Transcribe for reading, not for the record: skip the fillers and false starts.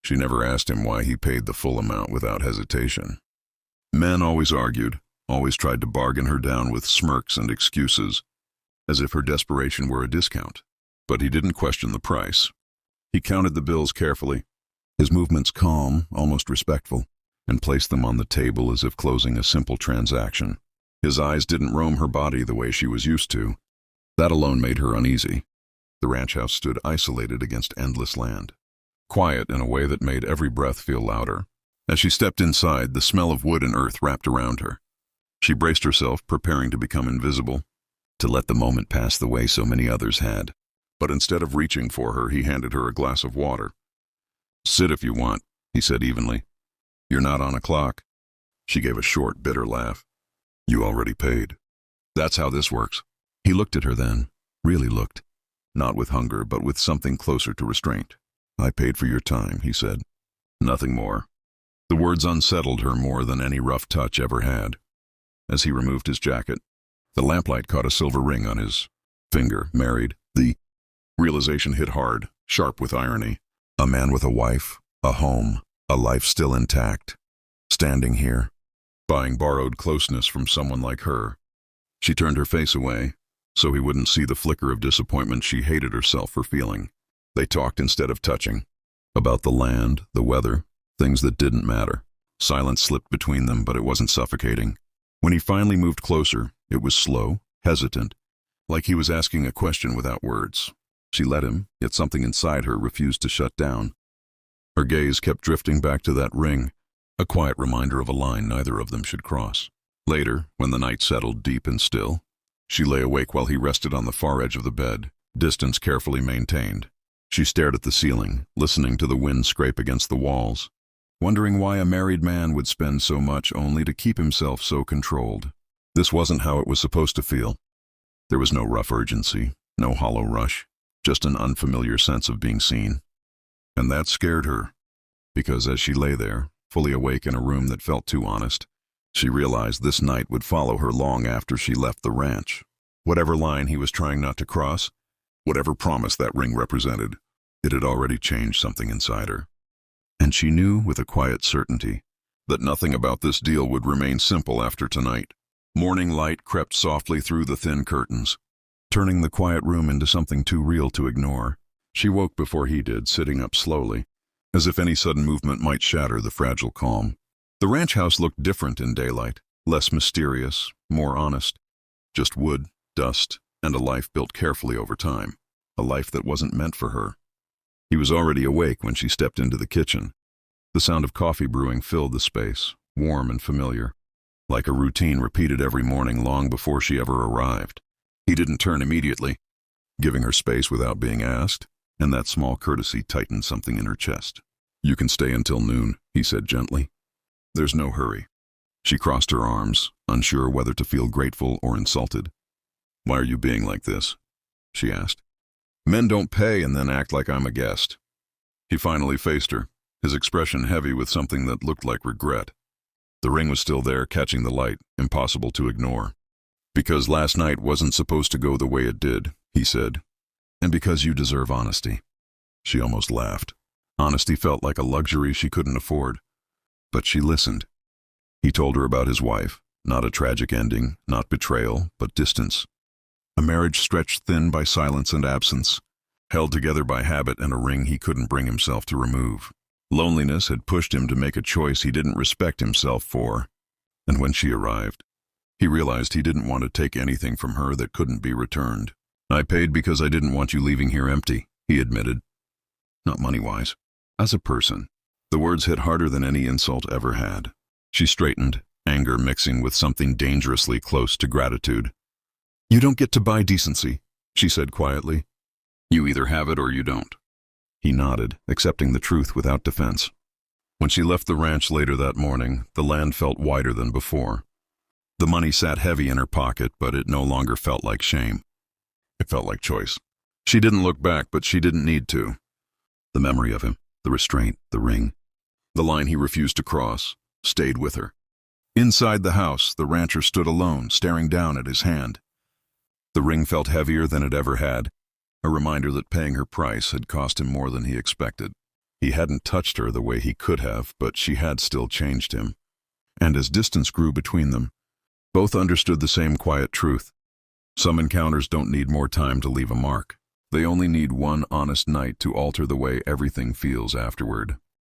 She never asked him why he paid the full amount without hesitation. Men always argued, always tried to bargain her down with smirks and excuses, as if her desperation were a discount. But he didn't question the price. He counted the bills carefully, his movements calm, almost respectful, and placed them on the table as if closing a simple transaction. His eyes didn't roam her body the way she was used to. That alone made her uneasy. The ranch house stood isolated against endless land, quiet in a way that made every breath feel louder. As she stepped inside, the smell of wood and earth wrapped around her. She braced herself, preparing to become invisible, to let the moment pass the way so many others had. But instead of reaching for her, he handed her a glass of water. "Sit if you want," he said evenly. "You're not on a clock." She gave a short, bitter laugh. "You already paid." "That's how this works." He looked at her then, really looked, not with hunger, but with something closer to restraint. "I paid for your time," he said. "Nothing more." The words unsettled her more than any rough touch ever had. As he removed his jacket, the lamplight caught a silver ring on his finger. Married. The realization hit hard, sharp with irony. A man with a wife, a home, a life still intact, standing here, buying borrowed closeness from someone like her. She turned her face away, so he wouldn't see the flicker of disappointment she hated herself for feeling. They talked instead of touching, about the land, the weather, things that didn't matter. Silence slipped between them, but it wasn't suffocating. When he finally moved closer, it was slow, hesitant, like he was asking a question without words. She let him, yet something inside her refused to shut down. Her gaze kept drifting back to that ring, a quiet reminder of a line neither of them should cross. Later, when the night settled deep and still, she lay awake while he rested on the far edge of the bed, distance carefully maintained. She stared at the ceiling, listening to the wind scrape against the walls, wondering why a married man would spend so much only to keep himself so controlled. This wasn't how it was supposed to feel. There was no rough urgency, no hollow rush, just an unfamiliar sense of being seen. And that scared her, because as she lay there, fully awake in a room that felt too honest, she realized this night would follow her long after she left the ranch. Whatever line he was trying not to cross, whatever promise that ring represented, it had already changed something inside her. And she knew with a quiet certainty that nothing about this deal would remain simple after tonight. Morning light crept softly through the thin curtains, turning the quiet room into something too real to ignore. She woke before he did, sitting up slowly, as if any sudden movement might shatter the fragile calm. The ranch house looked different in daylight, less mysterious, more honest. Just wood, dust, and a life built carefully over time, a life that wasn't meant for her. He was already awake when she stepped into the kitchen. The sound of coffee brewing filled the space, warm and familiar, like a routine repeated every morning long before she ever arrived. He didn't turn immediately, giving her space without being asked, and that small courtesy tightened something in her chest. "You can stay until noon," he said gently. "There's no hurry." She crossed her arms, unsure whether to feel grateful or insulted. "Why are you being like this?" she asked. "Men don't pay and then act like I'm a guest." He finally faced her, his expression heavy with something that looked like regret. The ring was still there, catching the light, impossible to ignore. "Because last night wasn't supposed to go the way it did," he said. "And because you deserve honesty." She almost laughed. Honesty felt like a luxury she couldn't afford. But she listened. He told her about his wife, not a tragic ending, not betrayal, but distance. A marriage stretched thin by silence and absence, held together by habit and a ring he couldn't bring himself to remove. Loneliness had pushed him to make a choice he didn't respect himself for. And when she arrived, he realized he didn't want to take anything from her that couldn't be returned. "I paid because I didn't want you leaving here empty," he admitted. "Not money-wise. As a person." The words hit harder than any insult ever had. She straightened, anger mixing with something dangerously close to gratitude. "You don't get to buy decency," she said quietly. "You either have it or you don't." He nodded, accepting the truth without defense. When she left the ranch later that morning, the land felt wider than before. The money sat heavy in her pocket, but it no longer felt like shame. It felt like choice. She didn't look back, but she didn't need to. The memory of him, the restraint, the ring, the line he refused to cross, stayed with her. Inside the house, the rancher stood alone, staring down at his hand. The ring felt heavier than it ever had, a reminder that paying her price had cost him more than he expected. He hadn't touched her the way he could have, but she had still changed him. And as distance grew between them, both understood the same quiet truth. Some encounters don't need more time to leave a mark. They only need one honest night to alter the way everything feels afterward.